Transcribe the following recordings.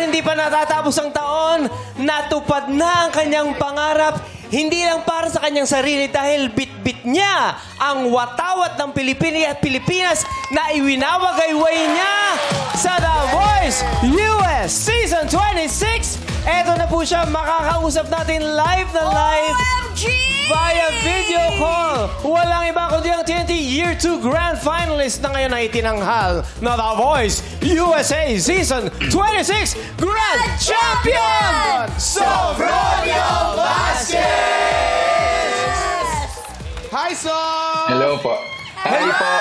hindi pa natatapos ang taon, natupad na ang kanyang pangarap. Hindi lang para sa kanyang sarili dahil bit-bit niya ang watawat ng Pilipinas na iwinawagayway niya sa The Voice US Season 26. Eto na po siya, makakausap natin live na live. OMG! Via video call. Walang iba kundi ang TNT Year 2 Grand Finalist na ngayon ay tinanghal na The Voice USA Season 26 Grand Champion! Sofronio Vasquez! Hi, Sof! Hello po. Hi po.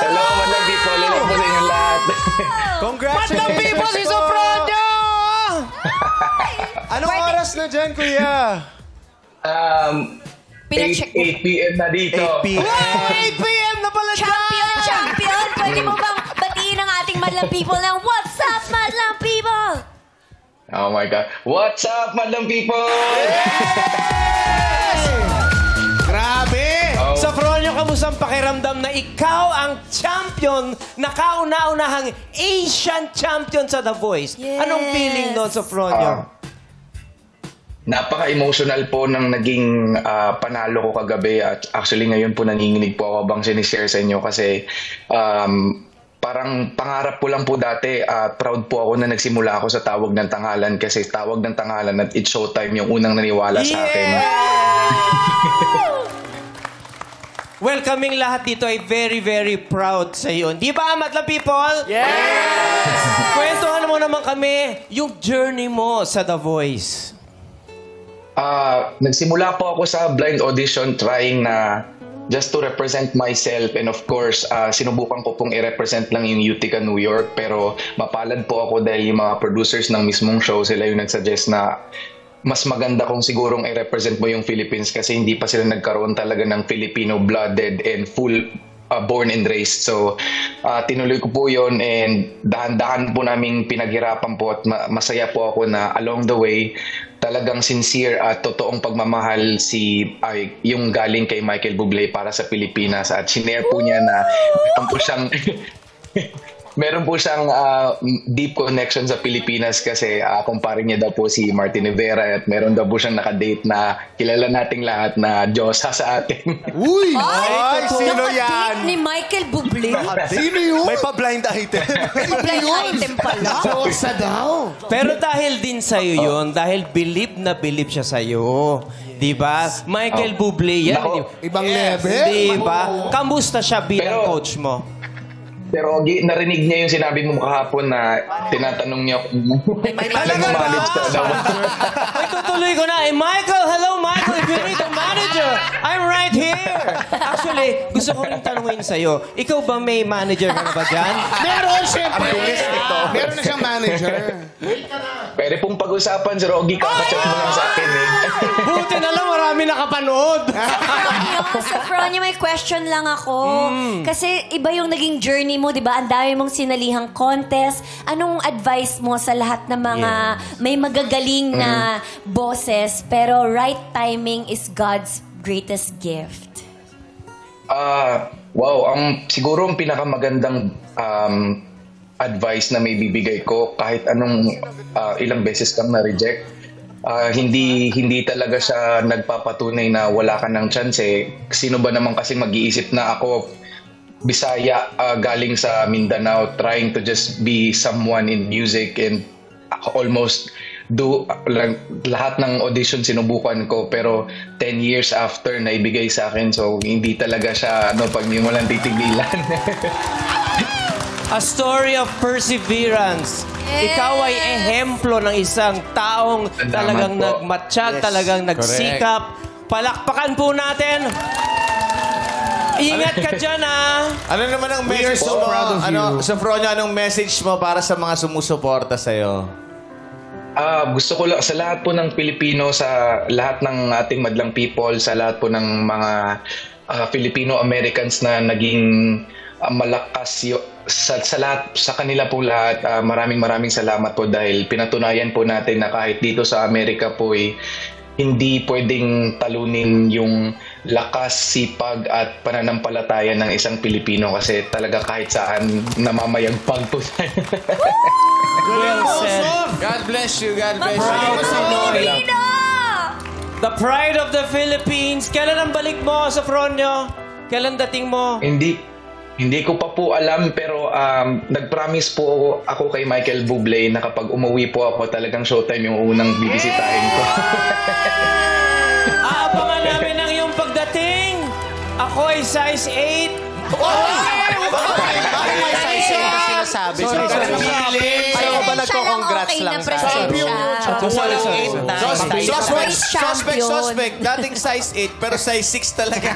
Hello, madlang people. Hello po sa inyong lahat. Congratulations! Madlang people si Sofronio! Anong oras na dyan, kuya? 8 p.m. na dito. 8 p.m. 8 p.m. na pala dyan! Champion! Pwede mo bang batiin ang ating madlang people ng What's up, madlang people? Oh my God. What's up, madlang people? Grabe! Oh. Sofronio, kamusta ang pakiramdam na ikaw ang champion na kauna-unahang Asian champion sa The Voice? Yes. Anong feeling doon, Sofronio? Napaka-emotional po ng naging panalo ko kagabi. At actually, ngayon po nanginginig po ako bang sinishare sa inyo kasi parang pangarap ko lang po dati. Proud po ako na nagsimula ako sa Tawag ng Tanghalan kasi Tawag ng Tanghalan at It's Showtime yung unang naniwala sa akin. Welcoming lahat dito ay very, very proud sa iyo. Di ba, madlang people? Yes! Kwentuhan mo naman kami yung journey mo sa The Voice. Nagsimula po ako sa blind audition trying na just to represent myself and of course, sinubukan ko pong i-represent lang yung Utica, New York pero mapalad po ako dahil yung mga producers ng mismong show sila yung nagsuggest na mas maganda kung sigurong i-represent mo yung Philippines kasi hindi pa sila nagkaroon talaga ng Filipino-blooded and full born and raised. So, tinuloy ko po yun and dahan-dahan po naming pinaghirapan po at masaya po ako na along the way, talagang sincere at totoong pagmamahal yung galing kay Michael Bublé para sa Pilipinas at sinare po niya na meron po siyang deep connection sa Pilipinas kasi kumpare niya daw po si Martin Rivera at meron daw po siyang nakadate na kilala nating lahat na Diyosa sa atin. Uy! Ay, sino yan? Ni Michael Bublé. Sino yun? May pa-blind item. Blind item pala. Diyosa daw. Pero dahil din sa'yo yun, dahil believe na believe siya sa'yo. Di ba? Michael Bublé yan. Ibang level. Di ba? Kamusta siya bilang Pero- coach mo? Pero narinig niya yung sinabi mo kahapon na tinatanong niya kung nag-manage ka daw. Ay, tutuloy ko na. Michael, hello Michael. If you need a manager, I'm right here. Actually, gusto ko rin tanungin sa'yo. Ikaw ba may manager ka na ba dyan? Meron, siyempre. Meron na siyang manager. Pwede pong pag-usapan si Rogi, kakachat mo lang sa akin eh. Buti na lang marami nakapanood. Sofronio, may question lang ako. Kasi iba yung naging journey mo, di ba? Ang dami mong sinalihang contest. Anong advice mo sa lahat ng mga may magagaling na boses pero right timing is God's greatest gift? Wow, siguro ang pinakamagandang advice na may bibigay ko kahit anong ilang beses kang na-reject, hindi talaga siya nagpapatunay na wala ka ng chance eh. Sino ba naman kasi mag-iisip na ako Bisaya galing sa Mindanao trying to just be someone in music and almost do lahat ng audition sinubukan ko pero 10 years after naibigay sa akin so hindi talaga siya pag hindi mo lang titigilan. A story of perseverance. Ikaw ay ehemplo ng isang taong talagang nagmatsyag, talagang nagsikap. Palakpakan po natin. Ingat ka dyan, ha? Ano naman ang message mo? Sofronio, anong message mo para sa mga sumusuporta sa'yo? Gusto ko lang sa lahat po ng Pilipino, sa lahat ng ating madlang people, sa lahat po ng mga Filipino-Americans na naging malakas sa kanila po lahat. Maraming salamat po dahil pinatunayan po natin na kahit dito sa Amerika po hindi pwedeng talunin yung lakas, sipag at pananampalataya ng isang Pilipino kasi talaga kahit saan namamayagpag po tayo. Well said. God bless you, God bless you. Filipino! The pride of the Philippines. Kailan ang balik mo, Sofronio? Kailan dating mo? Hindi ko pa po alam pero nag-promise po ako kay Michael Bublé na kapag umuwi po ako talagang Showtime yung unang bibisitahin ko. Aabangan namin ang iyong pagdating. Ako ay size 8. Bakit may size 8 na sinasabi? Ayaw ba nagko-congrats lang sa Suspect. Dating size 8 pero size 6 talaga.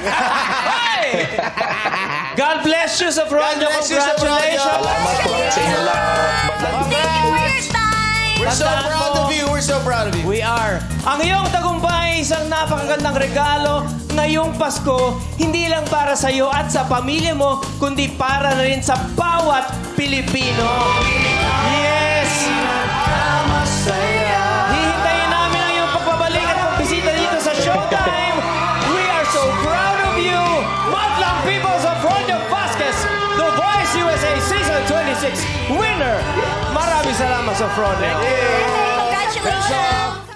God bless you, Sofronio. God bless you, Sofronio. Congratulations. Salamat po sa inyo lahat. Thank you for your time! We're so proud of you. We're so proud of you. We are. Ang iyong tagumpay, isang napakagandang regalo ngayong Pasko, hindi lang para sa iyo at sa pamilya mo, kundi para na rin sa bawat Pilipino. Yes! Hihintayin namin ang iyong pagbabalik at pagbisita dito sa Showtime. We are so proud of you. Madlang Peoples of Ronjo Vasquez, The Voice USA Season 26 winner. Maraming salamat sa Ronjo. Congratulations!